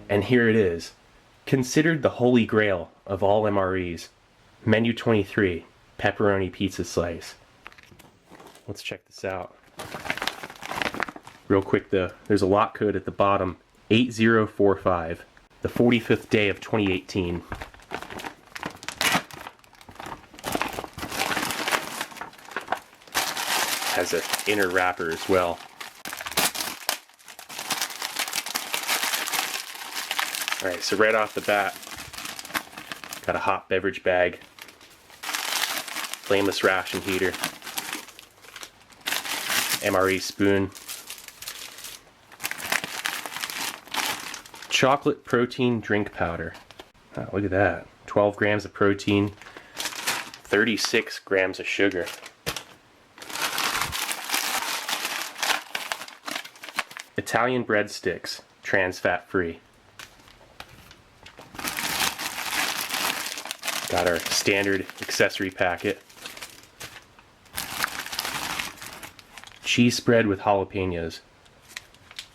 And here it is. Considered the holy grail of all MREs. Menu 23, pepperoni pizza slice. Let's check this out. Real quick though, there's a lot code at the bottom, 8045, the 45th day of 2018. Has an inner wrapper as well. Alright, so right off the bat, got a hot beverage bag, flameless ration heater, MRE spoon, chocolate protein drink powder. Oh, look at that. 12 grams of protein, 36 grams of sugar. Italian breadsticks, trans fat free. Got our standard accessory packet. Cheese spread with jalapenos.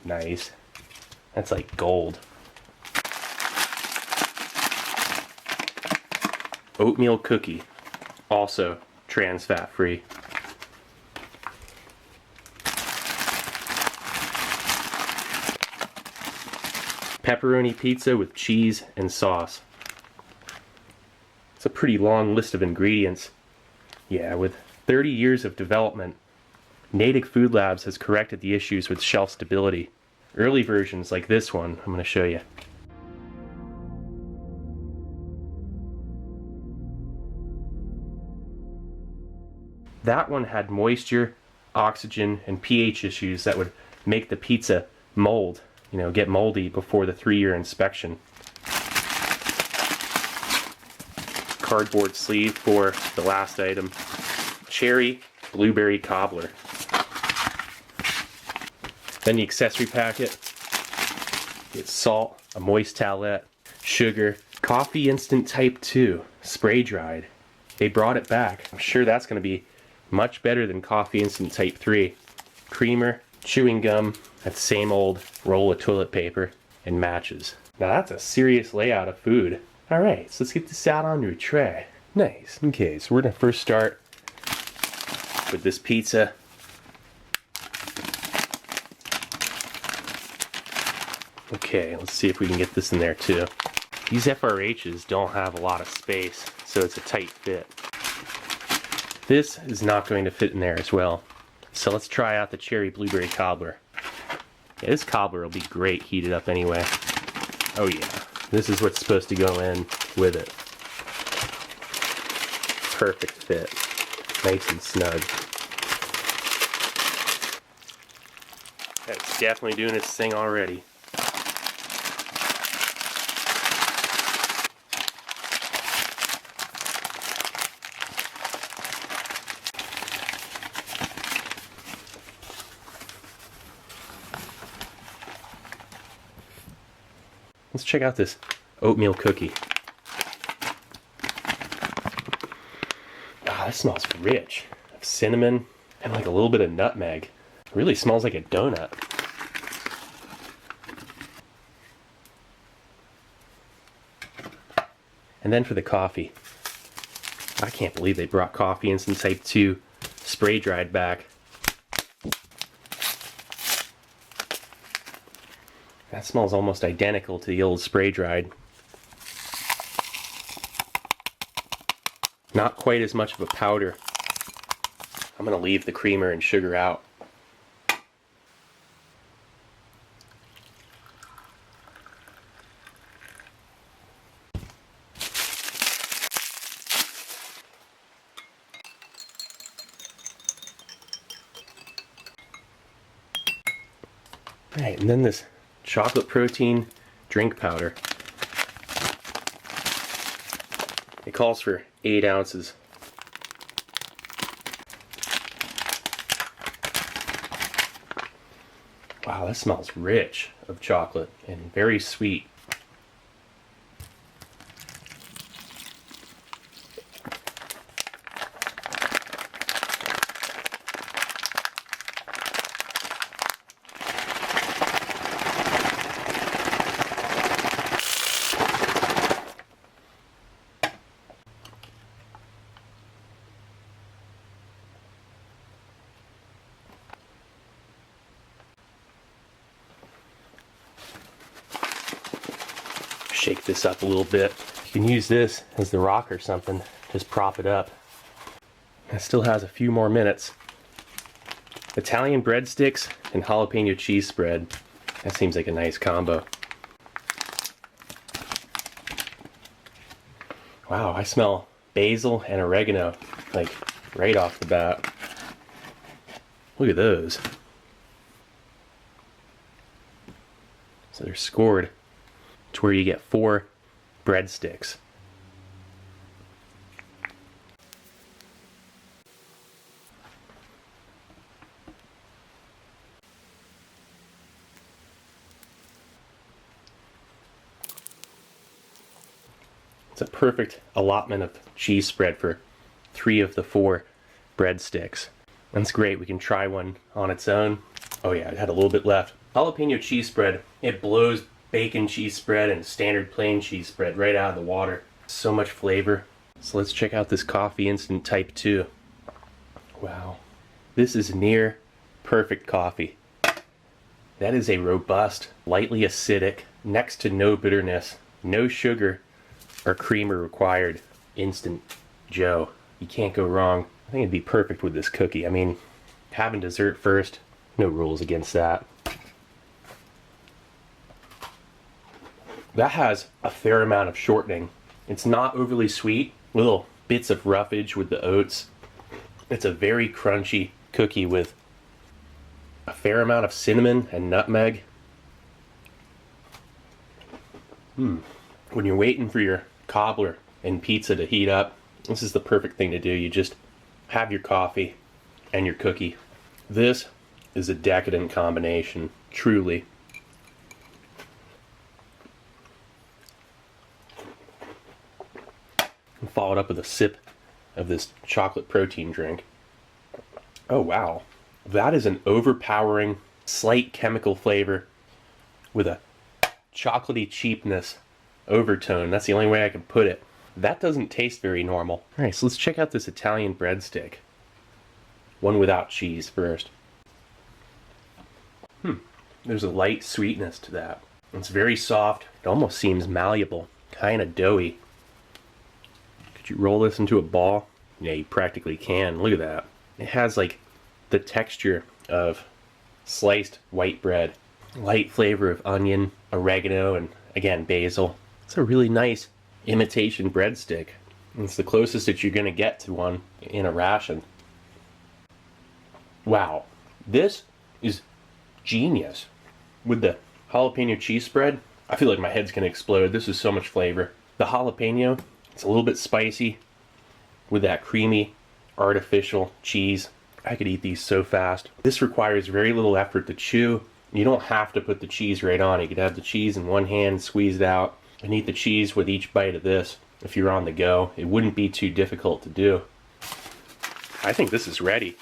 Nice. That's like gold. Oatmeal cookie, also trans fat free. Pepperoni pizza with cheese and sauce. It's a pretty long list of ingredients. Yeah, with 30 years of development, Natick Food Labs has corrected the issues with shelf stability. Early versions like this one, I'm going to show you. That one had moisture, oxygen, and pH issues that would make the pizza mold, get moldy before the 3-year inspection. Cardboard sleeve for the last item. Cherry blueberry cobbler. Then the accessory packet. It's salt, a moist towelette, sugar, coffee instant type 2, spray dried. They brought it back. I'm sure that's going to be much better than coffee instant type 3. Creamer, chewing gum, that same old roll of toilet paper, and matches. Now that's a serious layout of food. Alright, so let's get this out onto a tray. Nice. Okay, so we're going to first start with this pizza. Okay, let's see if we can get this in there too. These FRHs don't have a lot of space, so it's a tight fit. This is not going to fit in there as well. So let's try out the cherry blueberry cobbler. Yeah, this cobbler will be great heated up anyway. Oh yeah, this is what's supposed to go in with it. Perfect fit. Nice and snug. That's definitely doing its thing already. Let's check out this oatmeal cookie. Ah, this smells rich. Cinnamon and like a little bit of nutmeg. It really smells like a donut. And then for the coffee. I can't believe they brought coffee instant type 2 spray dried back. That smells almost identical to the old spray dried. Not quite as much of a powder. I'm going to leave the creamer and sugar out. Alright, and then this chocolate protein drink powder. It calls for 8 ounces. Wow, that smells rich of chocolate and very sweet. Shake this up a little bit. You can use this as the rock or something. Just prop it up. It still has a few more minutes. Italian breadsticks and jalapeno cheese spread. That seems like a nice combo. Wow, I smell basil and oregano, like right off the bat. Look at those. So they're scored to where you get 4 breadsticks. It's a perfect allotment of cheese spread for 3 of the 4 breadsticks. That's great. We can try one on its own. Oh yeah, it had a little bit left. Jalapeno cheese spread, it blows bacon cheese spread and standard plain cheese spread right out of the water. So much flavor. So let's check out this coffee instant type 2. Wow. This is near perfect coffee. That is a robust, lightly acidic, next to no bitterness, no sugar or creamer required instant Joe. You can't go wrong. I think it'd be perfect with this cookie. I mean, having dessert first, no rules against that. That has a fair amount of shortening. It's not overly sweet, little bits of roughage with the oats. It's a very crunchy cookie with a fair amount of cinnamon and nutmeg. When you're waiting for your cobbler and pizza to heat up, this is the perfect thing to do. You just have your coffee and your cookie. This is a decadent combination, truly. And followed up with a sip of this chocolate protein drink. Oh wow, that is an overpowering, slight chemical flavor with a chocolatey cheapness overtone. That's the only way I can put it. That doesn't taste very normal. Alright, so let's check out this Italian breadstick. One without cheese first. There's a light sweetness to that. It's very soft. It almost seems malleable. Kind of doughy. Could you roll this into a ball? Yeah, you practically can. Look at that. It has like the texture of sliced white bread. Light flavor of onion, oregano, and again, basil. It's a really nice imitation breadstick. It's the closest that you're going to get to one in a ration. Wow, this is genius. With the jalapeno cheese spread, I feel like my head's going to explode. This is so much flavor. The jalapeno, it's a little bit spicy with that creamy, artificial cheese. I could eat these so fast. This requires very little effort to chew. You don't have to put the cheese right on. You could have the cheese in one hand, squeeze it out, and eat the cheese with each bite of this. If you're on the go, it wouldn't be too difficult to do. I think this is ready.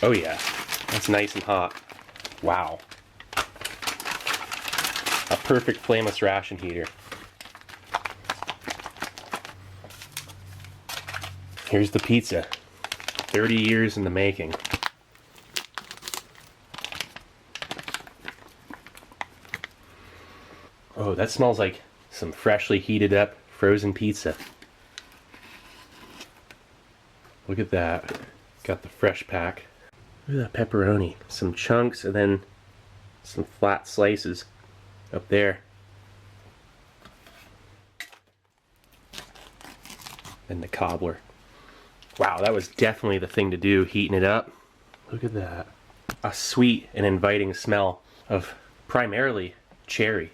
Oh yeah, that's nice and hot. Wow. A perfect flameless ration heater. Here's the pizza. 30 years in the making. Oh, that smells like some freshly heated up frozen pizza. Look at that. Got the fresh pack. Look at that pepperoni. Some chunks and then some flat slices up there. And the cobbler. Wow, that was definitely the thing to do, heating it up. Look at that. A sweet and inviting smell of primarily cherry.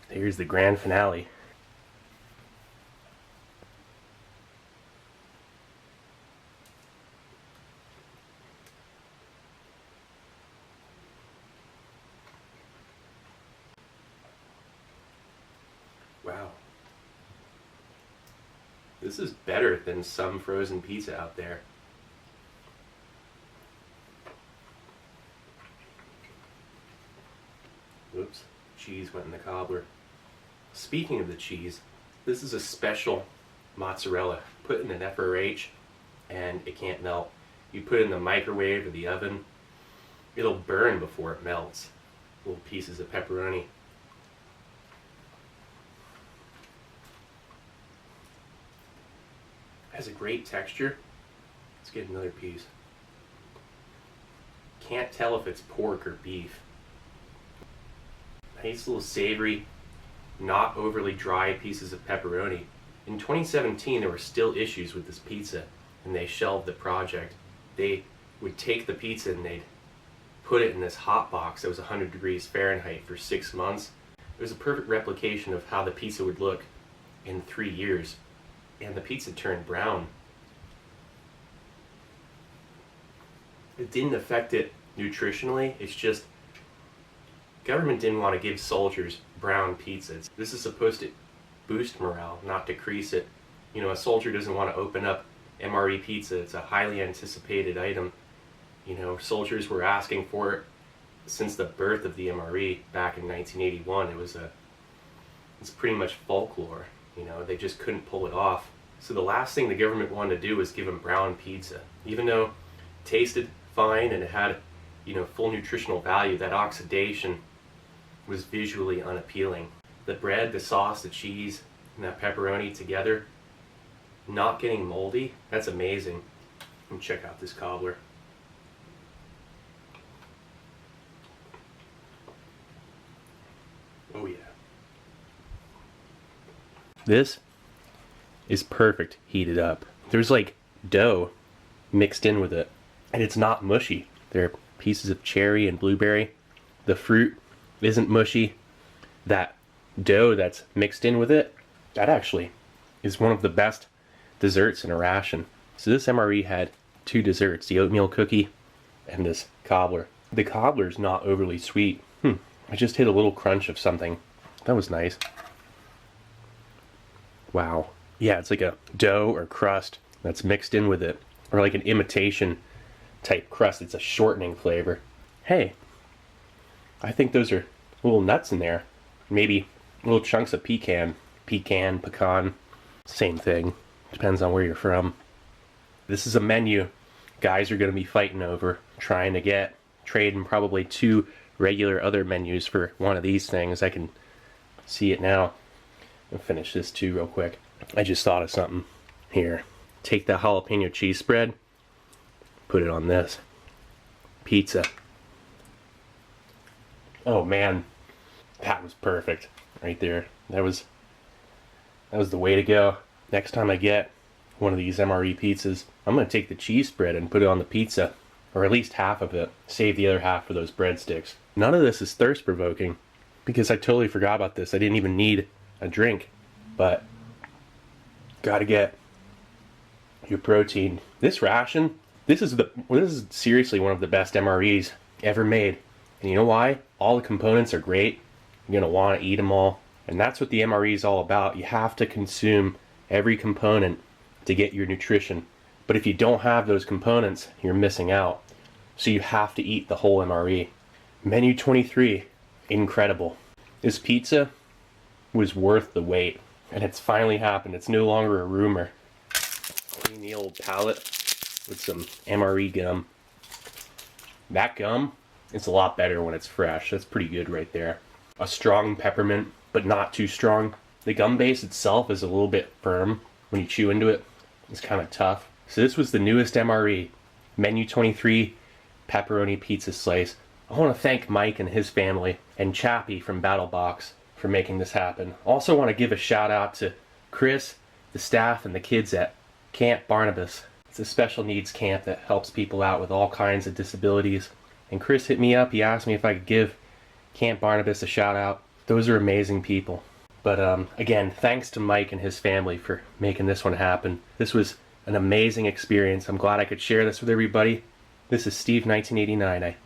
Here's the grand finale. Wow. This is better than some frozen pizza out there. Oops. cheese went in the cobbler. Speaking of the cheese, this is a special mozzarella. Put in an FRH and it can't melt. You put it in the microwave or the oven, it'll burn before it melts. Little pieces of pepperoni. Has a great texture. Let's get another piece. Can't tell if it's pork or beef. Nice little savory, not overly dry pieces of pepperoni. In 2017 there were still issues with this pizza and they shelved the project. They would take the pizza and they'd put it in this hot box that was 100 degrees Fahrenheit for 6 months. It was a perfect replication of how the pizza would look in 3 years. And the pizza turned brown. It didn't affect it nutritionally, it's just government didn't want to give soldiers brown pizzas. This is supposed to boost morale, not decrease it. You know, a soldier doesn't want to open up MRE Pizza. It's a highly anticipated item. You know, soldiers were asking for it since the birth of the MRE back in 1981. It's pretty much folklore. You know, they just couldn't pull it off. So the last thing the government wanted to do was give them brown pizza. Even though it tasted fine and it had, you know, full nutritional value, that oxidation was visually unappealing. The bread, the sauce, the cheese, and that pepperoni together, not getting moldy, that's amazing. Let me check out this cobbler. Oh yeah. This is perfect heated up. There's like dough mixed in with it, and it's not mushy. There are pieces of cherry and blueberry. The fruit isn't mushy. That dough that's mixed in with it, that actually is one of the best desserts in a ration. So this MRE had 2 desserts, the oatmeal cookie and this cobbler. The cobbler's not overly sweet. I just hit a little crunch of something. That was nice. Wow. Yeah, it's like a dough or crust that's mixed in with it, or like an imitation type crust. It's a shortening flavor. Hey, I think those are little nuts in there. Maybe little chunks of pecan, pecan, same thing. Depends on where you're from. This is a menu guys are going to be fighting over, trying to get, trading probably 2 regular other menus for one of these things. I can see it now. I'll finish this too real quick. I just thought of something. Here, take the jalapeno cheese spread, put it on this pizza. Oh man, that was perfect right there. That was the way to go. Next time I get one of these MRE pizzas, I'm gonna take the cheese spread and put it on the pizza, or at least half of it. Save the other half for those breadsticks. None of this is thirst provoking because I totally forgot about this. I didn't even need a drink, but gotta get your protein. This ration, this is seriously one of the best MREs ever made. And you know why? All the components are great. You're gonna want to eat them all, and that's what the MRE is all about. You have to consume every component to get your nutrition. But if you don't have those components, you're missing out. So you have to eat the whole MRE. Menu 23, incredible. This pizza was worth the wait, and it's finally happened. It's no longer a rumor. Clean the old palate with some MRE gum. That gum, it's a lot better when it's fresh. That's pretty good right there. A strong peppermint, but not too strong. The gum base itself is a little bit firm. When you chew into it, it's kind of tough. So this was the newest MRE, Menu 23 Pepperoni Pizza Slice. I want to thank Mike and his family, and Chappie from BattleBox for making this happen. Also want to give a shout out to Chris, the staff, and the kids at Camp Barnabas. It's a special needs camp that helps people out with all kinds of disabilities. And Chris hit me up, he asked me if I could give Camp Barnabas a shout out. Those are amazing people. But again, thanks to Mike and his family for making this one happen. This was an amazing experience. I'm glad I could share this with everybody. This is Steve 1989. I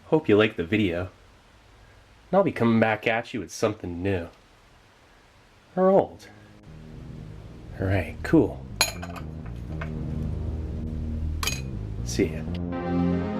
hope you liked the video. And I'll be coming back at you with something new. Or old. Alright, cool. See ya.